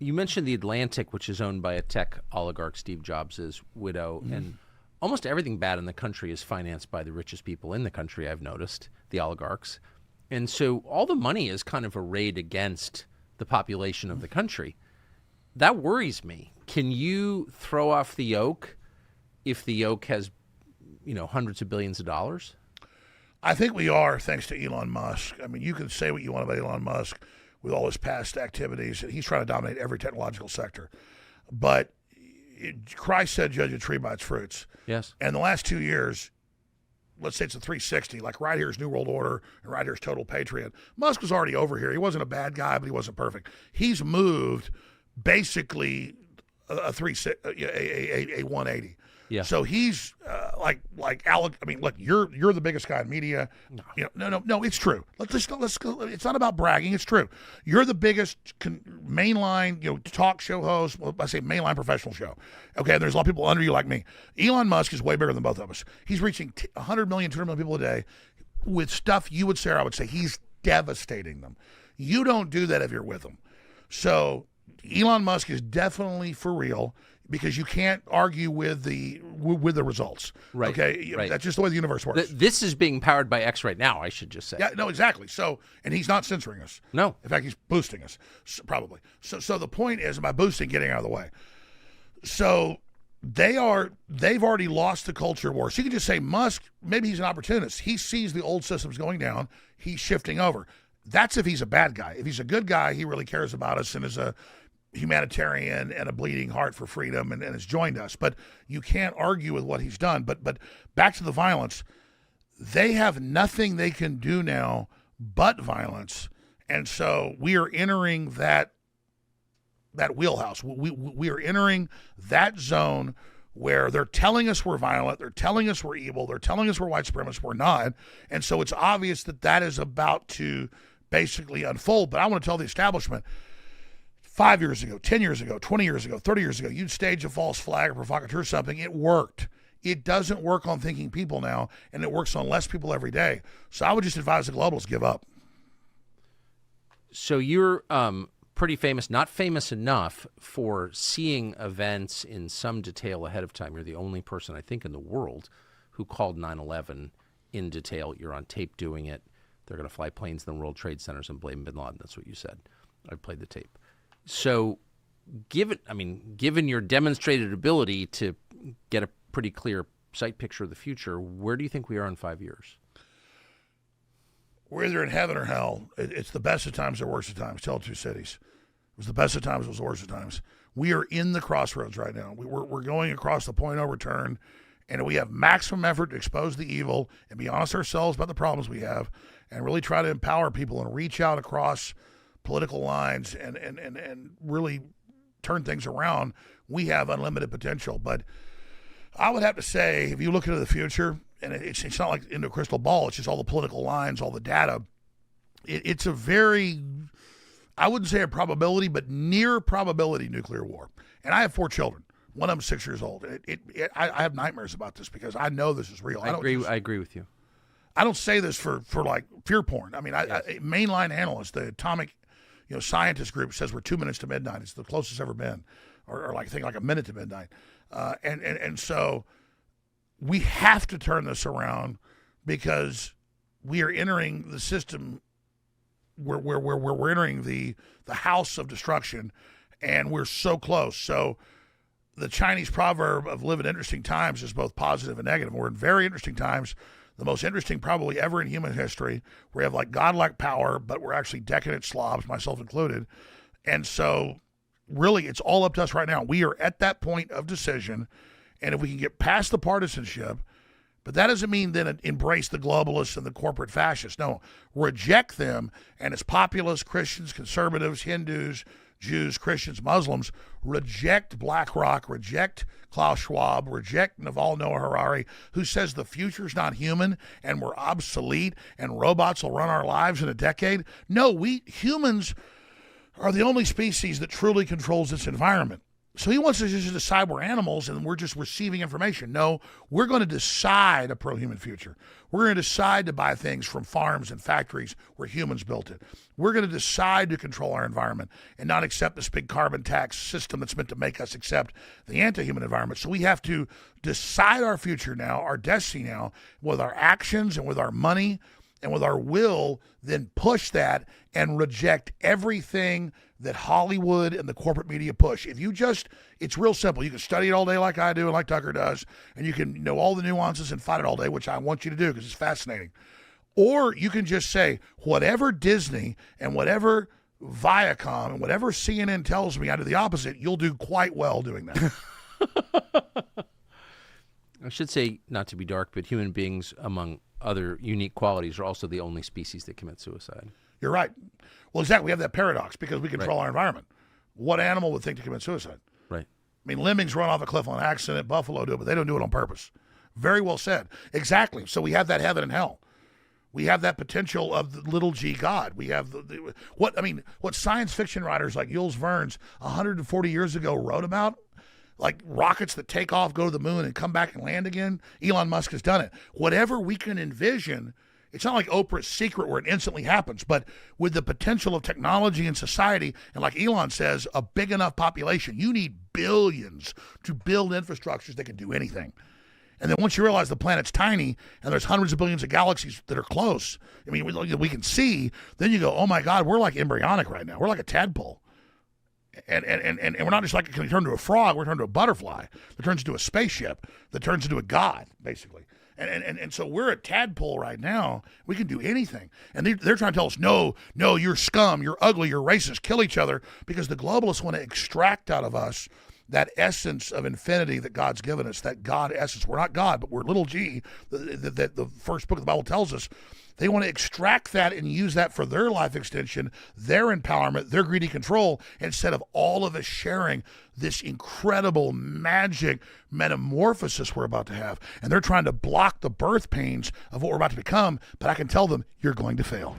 You mentioned The Atlantic, which is owned by a tech oligarch, Steve Jobs' widow, and almost everything bad in the country is financed by the richest people in the country, I've noticed, the oligarchs. And so all the money is kind of arrayed against the population of the country. That worries me. Can you throw off the yoke if the yoke has, hundreds of billions of dollars? I think we are, thanks to Elon Musk. I mean, you can say what you want about Elon Musk with all his past activities. He's trying to dominate every technological sector. But Christ said, judge a tree by its fruits. Yes. And the last 2 years, let's say it's a 360, like right here's New World Order and right here's Total Patriot. Musk was already over here. He wasn't a bad guy, but he wasn't perfect. He's moved basically a 180. Yeah. So he's like Alec. I mean, look, you're the biggest guy in media. No, it's true. Let's go. It's not about bragging. It's true. You're the biggest mainline, talk show host. Well, I say mainline professional show. Okay, there's a lot of people under you like me. Elon Musk is way bigger than both of us. He's reaching 100 million, 200 million people a day with stuff you would say, or I would say, he's devastating them. You don't do that if you're with him. So Elon Musk is definitely for real, because you can't argue with the results. Right. Okay. Right. That's just the way the universe works. This is being powered by X right now, I should just say. Yeah. No. Exactly. So, and he's not censoring us. No. In fact, he's boosting us, probably. So the point is, by boosting, getting out of the way. So they've already lost the culture war. So you can just say Musk, maybe he's an opportunist. He sees the old systems going down. He's shifting over. That's if he's a bad guy. If he's a good guy, he really cares about us and is a humanitarian and a bleeding heart for freedom and has joined us. But you can't argue with what he's done. But back to the violence. They have nothing they can do now but violence. And so we are entering that wheelhouse. We are entering that zone where they're telling us we're violent, they're telling us we're evil, they're telling us we're white supremacists, we're not. And so it's obvious that is about to basically unfold. But I want to tell the establishment, 5 years ago, 10 years ago, 20 years ago, 30 years ago, you'd stage a false flag or provocateur or something. It worked. It doesn't work on thinking people now, and it works on less people every day. So I would just advise the globalists give up. So you're pretty famous, not famous enough for seeing events in some detail ahead of time. You're the only person, I think, in the world who called 9/11 in detail. You're on tape doing it. They're going to fly planes in the World Trade Centers and blame bin Laden. That's what you said. I played the tape. So given your demonstrated ability to get a pretty clear sight picture of the future, where do you think we are in 5 years? We're either in heaven or hell. It's the best of times or worst of times. Tell two cities. It was the best of times. It was the worst of times. We are in the crossroads right now. We're going across the point of no return, and we have maximum effort to expose the evil and be honest ourselves about the problems we have, and really try to empower people and reach out across political lines and really turn things around. We have unlimited potential. But I would have to say, if you look into the future, and it's not like into a crystal ball, it's just all the political lines, all the data. It's a very, I wouldn't say a probability, but near probability nuclear war. And I have 4 children. One of them 6 years old. I have nightmares about this because I know this is real. I agree with you. I don't say this for like fear porn. I mean, mainline analysts, the atomic scientist group says we're 2 minutes to midnight. It's the closest it's ever been, or like I think like a minute to midnight. And so we have to turn this around because we are entering the system where we're entering the house of destruction, and we're so close. So the Chinese proverb of live in interesting times is both positive and negative. We're in very interesting times, the most interesting probably ever in human history. We have like godlike power, but we're actually decadent slobs, myself included. And so really it's all up to us right now. We are at that point of decision. And if we can get past the partisanship, but that doesn't mean then embrace the globalists and the corporate fascists. No, reject them. And as populists, Christians, conservatives, Hindus, Jews, Christians, Muslims, reject BlackRock, reject Klaus Schwab, reject Naval Noah Harari, who says the future's not human and we're obsolete and robots will run our lives in a decade. No, we humans are the only species that truly controls its environment. So he wants us to just decide we're animals and we're just receiving information. No, we're going to decide a pro-human future. We're going to decide to buy things from farms and factories where humans built it. We're going to decide to control our environment and not accept this big carbon tax system that's meant to make us accept the anti-human environment. So we have to decide our future now, our destiny now, with our actions and with our money and with our will, then push that and reject everything that Hollywood and the corporate media push. If you just, it's real simple. You can study it all day like I do and like Tucker does, and you can know all the nuances and fight it all day, which I want you to do because it's fascinating. Or you can just say, whatever Disney and whatever Viacom and whatever CNN tells me, I do the opposite. You'll do quite well doing that. I should say, not to be dark, but human beings, among other unique qualities, are also the only species that commit suicide. You're right. Well, exactly. We have that paradox because we control our environment. What animal would think to commit suicide? Right. I mean, lemmings run off a cliff on accident. Buffalo do it, but they don't do it on purpose. Very well said. Exactly. So we have that heaven and hell. We have that potential of the little g God. We have what science fiction writers like Jules Verne's 140 years ago wrote about, like rockets that take off, go to the moon, and come back and land again. Elon Musk has done it. Whatever we can envision, it's not like Oprah's Secret where it instantly happens, but with the potential of technology and society, and like Elon says, a big enough population, you need billions to build infrastructures that can do anything. And then once you realize the planet's tiny and there's hundreds of billions of galaxies that are close, I mean, we can see, then you go, oh my God, we're like embryonic right now. We're like a tadpole. And we're not just like, can we turn to a frog? We're turning to a butterfly that turns into a spaceship that turns into a god, basically. And so we're a tadpole right now. We can do anything. And they're trying to tell us, no, you're scum, you're ugly, you're racist, kill each other, because the globalists want to extract out of us that essence of infinity that God's given us, that God essence. We're not God, but we're little g, that the first book of the Bible tells us. They want to extract that and use that for their life extension, their empowerment, their greedy control, instead of all of us sharing this incredible magic metamorphosis we're about to have. And they're trying to block the birth pains of what we're about to become, but I can tell them, you're going to fail.